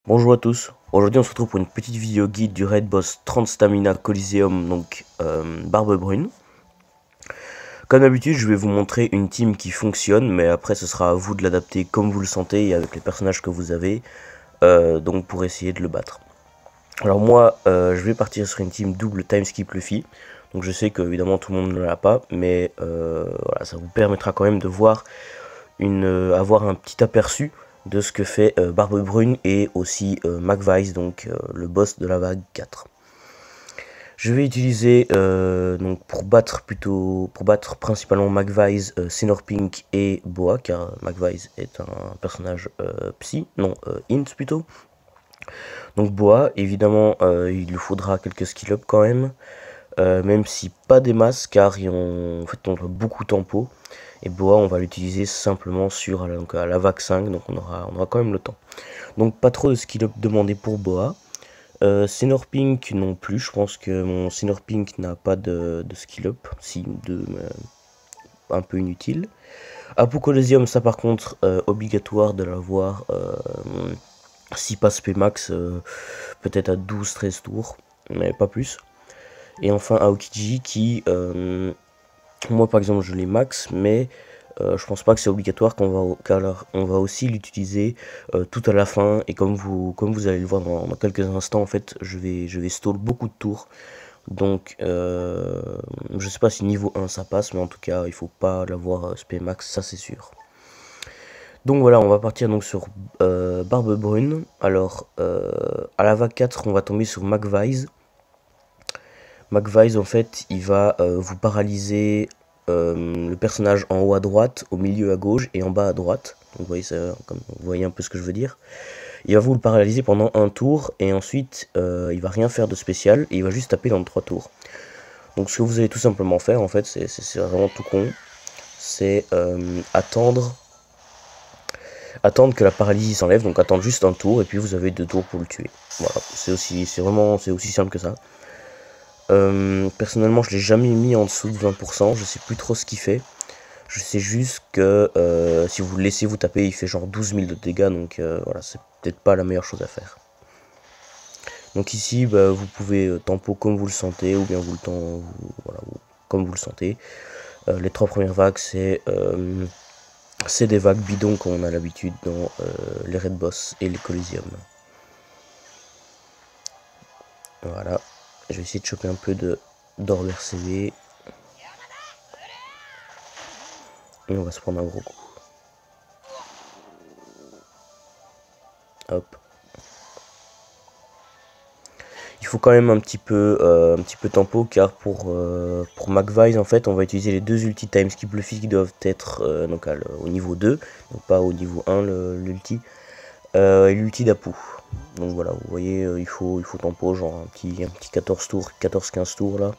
Bonjour à tous, aujourd'hui on se retrouve pour une petite vidéo guide du raid boss 30 stamina Coliseum, donc Barbe Brune. Comme d'habitude je vais vous montrer une team qui fonctionne, mais après ce sera à vous de l'adapter comme vous le sentez et avec les personnages que vous avez, donc pour essayer de le battre. Alors moi je vais partir sur une team double timeskip Luffy, donc je sais que évidemment tout le monde ne l'a pas, mais voilà, ça vous permettra quand même de voir avoir un petit aperçu de ce que fait Barbe Brune et aussi McVice, donc le boss de la vague 4. Je vais utiliser donc pour battre principalement McVice, Pink et Boa, car McVice est un personnage psy, non int plutôt. Donc Boa, évidemment, il lui faudra quelques skill up quand même si pas des masses, car en fait on a beaucoup tempo. Et Boa, on va l'utiliser simplement sur à la vague 5, donc on aura quand même le temps. Donc pas trop de skill up demandé pour Boa. Pink non plus, je pense que mon Pink n'a pas de skill up, si, un peu inutile. Apu Coliseum, ça par contre, obligatoire de l'avoir, si passe Pmax, peut-être à 12-13 tours, mais pas plus. Et enfin Aokiji qui, moi par exemple je l'ai max, mais je pense pas que c'est obligatoire, car on va aussi l'utiliser tout à la fin, et comme vous allez le voir dans quelques instants, en fait je vais stall beaucoup de tours, donc je sais pas si niveau 1 ça passe, mais en tout cas il faut pas l'avoir spé max, ça c'est sûr. Donc voilà, on va partir donc sur Barbe Brune. Alors à la vague 4 on va tomber sur McVice. McVice en fait il va vous paralyser le personnage en haut à droite, au milieu à gauche et en bas à droite. Donc vous voyez, vous voyez un peu ce que je veux dire. Il va vous le paralyser pendant un tour et ensuite il va rien faire de spécial et il va juste taper dans 3 tours. Donc ce que vous allez tout simplement faire en fait, c'est vraiment tout con, c'est attendre que la paralysie s'enlève, donc attendre juste un tour et puis vous avez 2 tours pour le tuer. Voilà, c'est aussi simple que ça. Personnellement je l'ai jamais mis en dessous de 20%, je sais plus trop ce qu'il fait. Je sais juste que si vous le laissez vous taper, il fait genre 12 000 de dégâts, donc voilà, c'est peut-être pas la meilleure chose à faire. Donc ici, bah, vous pouvez tempo comme vous le sentez, ou bien voilà, comme vous le sentez. Les 3 premières vagues, c'est des vagues bidons comme on a l'habitude dans les raid boss et les Coliseum. Voilà, je vais essayer de choper un peu d'or CV. Et on va se prendre un gros coup. Hop. Il faut quand même un petit peu tempo, car pour McVice en fait on va utiliser les 2 ulti timeskip Luffy qui doivent être donc au niveau 2, donc pas au niveau 1 l'ulti, et l'ulti d'Apu. Donc voilà, vous voyez, il faut tempo genre un petit 14 tours, 14-15 tours là.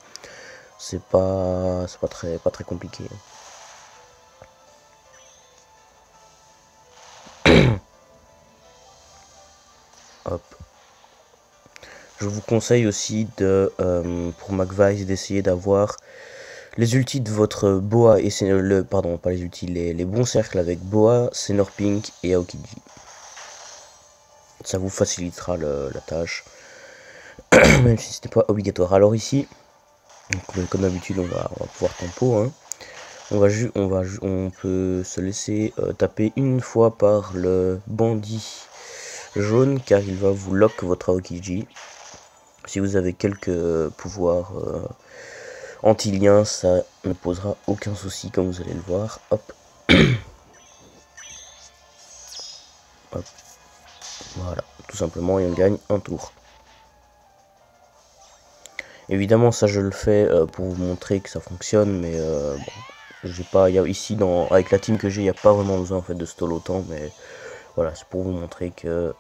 C'est pas très compliqué. Hop. Je vous conseille aussi pour McVice d'essayer d'avoir les ultis de votre Boa et pardon, pas les ultis, les bons cercles avec Boa, Pink et Aokiji. Ça vous facilitera la tâche, même si c'était pas obligatoire. Alors ici, comme d'habitude, on va pouvoir tempo. Hein. On peut se laisser taper une fois par le bandit jaune, car il va vous lock votre Aokiji. Si vous avez quelques pouvoirs anti-lien, ça ne posera aucun souci, comme vous allez le voir. Hop. Hop. Voilà, tout simplement, et on gagne un tour. Évidemment, ça je le fais pour vous montrer que ça fonctionne, mais bon, j'ai pas, ici avec la team que j'ai, il n'y a pas vraiment besoin en fait de stall autant, mais voilà, c'est pour vous montrer que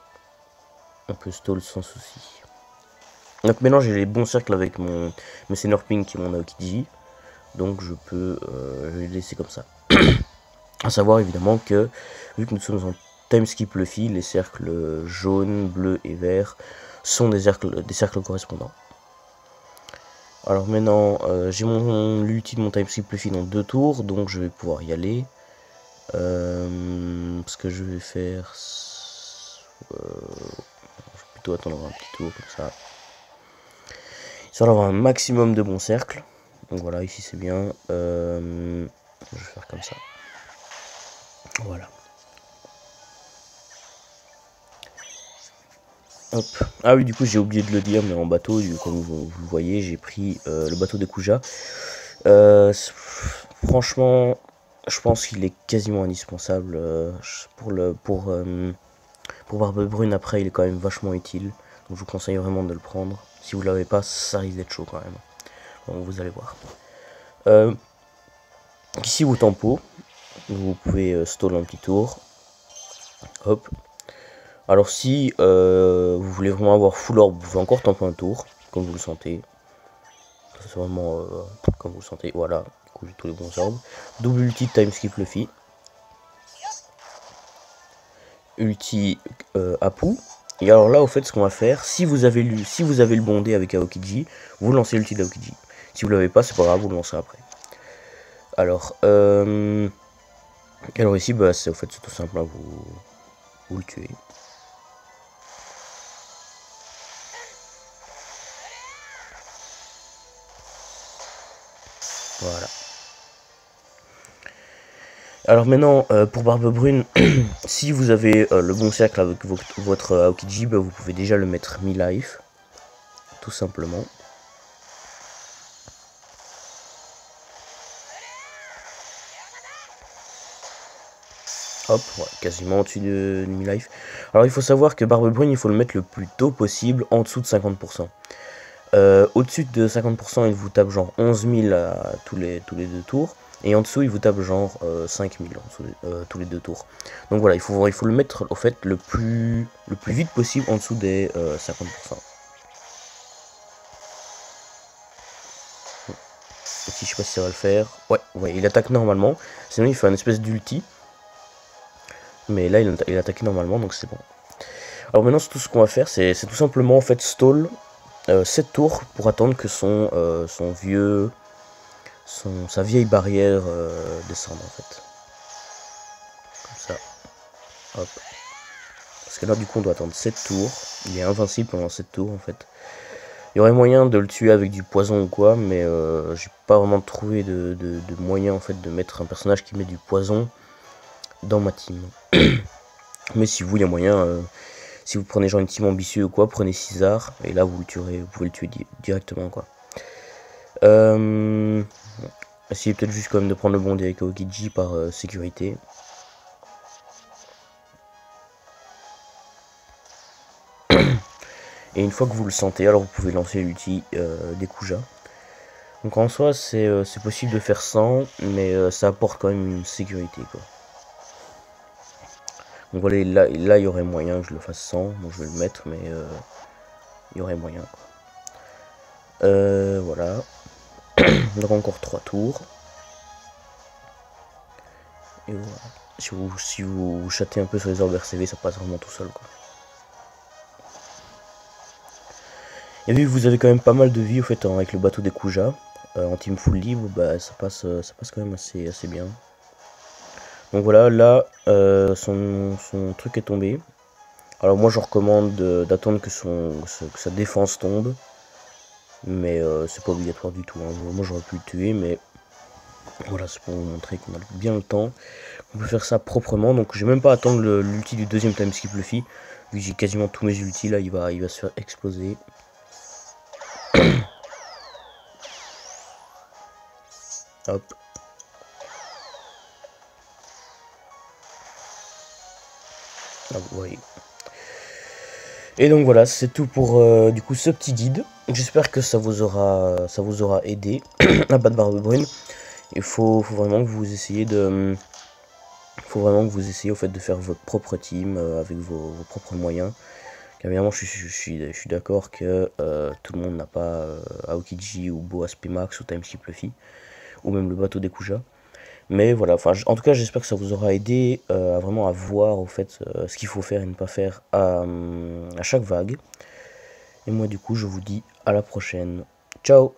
on peut stall sans souci. Donc maintenant j'ai les bons cercles avec mes Pink et mon Aokiji, donc je peux les laisser comme ça. A savoir évidemment que vu que nous sommes en timeskip Luffy, les cercles jaunes, bleus et verts sont des cercles correspondants. Alors maintenant j'ai l'ulti de mon timeskip Luffy dans 2 tours, donc je vais pouvoir y aller. Ce que je vais faire, plutôt attendre un petit tour comme ça. Histoire d'avoir un maximum de bons cercles. Donc voilà, ici c'est bien. Je vais faire comme ça. Voilà. Hop. Ah oui, du coup j'ai oublié de le dire, mais en bateau, comme vous le voyez, j'ai pris le bateau des Kuja. Franchement, je pense qu'il est quasiment indispensable pour Barbe Brune. Après, il est quand même vachement utile, donc je vous conseille vraiment de le prendre. Si vous l'avez pas, ça risque d'être chaud quand même. Bon, vous allez voir. Ici, vos tempos, vous pouvez stall un petit tour. Hop. Alors si vous voulez vraiment avoir full orb, vous pouvez encore tempo un tour, comme vous le sentez. C'est vraiment comme vous le sentez, voilà. Du coup j'ai tous les bons orbes. Double ulti time skip Luffy. Ulti Apu. Et alors là au fait ce qu'on va faire, si vous avez le bondé avec Aokiji, vous lancez l'ulti d'Aokiji. Si vous l'avez pas, c'est pas grave, vous le lancez après. Alors ici bah c'est au fait c'est tout simple, hein, vous le tuez. Voilà. Alors maintenant, pour Barbe Brune, si vous avez le bon cercle avec votre Aokiji, bah, vous pouvez déjà le mettre mi-life, tout simplement. Hop, ouais, quasiment au-dessus de mi-life. Alors il faut savoir que Barbe Brune, il faut le mettre le plus tôt possible, en dessous de 50%. Au-dessus de 50%, il vous tape genre 11 000 à tous les 2 tours. Et en dessous, il vous tape genre 5000 tous les 2 tours. Donc voilà, il faut le mettre au fait le plus vite possible en dessous des 50%. Ici, je sais pas si ça va le faire. Ouais, il attaque normalement. Sinon, il fait une espèce d'ulti. Mais là, il attaque normalement, donc c'est bon. Alors maintenant, tout ce qu'on va faire, c'est tout simplement en fait stall 7 tours pour attendre que sa vieille barrière descende en fait. Comme ça. Hop. Parce que là, du coup, on doit attendre 7 tours. Il est invincible pendant 7 tours en fait. Il y aurait moyen de le tuer avec du poison ou quoi, mais j'ai pas vraiment trouvé de moyen en fait de mettre un personnage qui met du poison dans ma team. Mais si vous, il y a moyen, si vous prenez genre une team ambitieux ou quoi, prenez César, et là vous le tuerez, vous pouvez le tuer directement quoi. Essayez peut-être juste quand même de prendre le bondé avec Aokiji par sécurité. Et une fois que vous le sentez, alors vous pouvez lancer l'ulti des Kuja. Donc en soi c'est possible de faire sans, mais ça apporte quand même une sécurité quoi. Donc voilà, là il y aurait moyen que je le fasse sans, donc je vais le mettre, mais il y aurait moyen quoi. Voilà. Donc encore 3 tours. Et voilà. Si vous chattez un peu sur les orbes RCV, ça passe vraiment tout seul quoi. Et vu que vous avez quand même pas mal de vie au fait avec le bateau des Kuja, en team full libre, bah ça passe quand même assez bien. Donc voilà, là son truc est tombé. Alors moi je recommande d'attendre que sa défense tombe. Mais c'est pas obligatoire du tout, hein. Moi j'aurais pu le tuer, mais voilà, c'est pour vous montrer qu'on a bien le temps. On peut faire ça proprement, donc je vais même pas attendre l'ulti du deuxième time skip Luffy. Vu que j'ai quasiment tous mes ultis là, il va se faire exploser. Hop. Ah, vous voyez. Et donc voilà, c'est tout pour du coup ce petit guide. J'espère que ça vous aura aidé à battre Barbe Brune. Il faut vraiment que vous essayiez de... au fait de faire votre propre team avec vos propres moyens. Car évidemment je suis d'accord que tout le monde n'a pas Aokiji ou Boas Max ou Timeskip Luffy. Ou même le bateau des Kuja. Mais voilà, enfin en tout cas j'espère que ça vous aura aidé à vraiment à voir au fait ce qu'il faut faire et ne pas faire à chaque vague. Et moi du coup je vous dis à la prochaine. Ciao.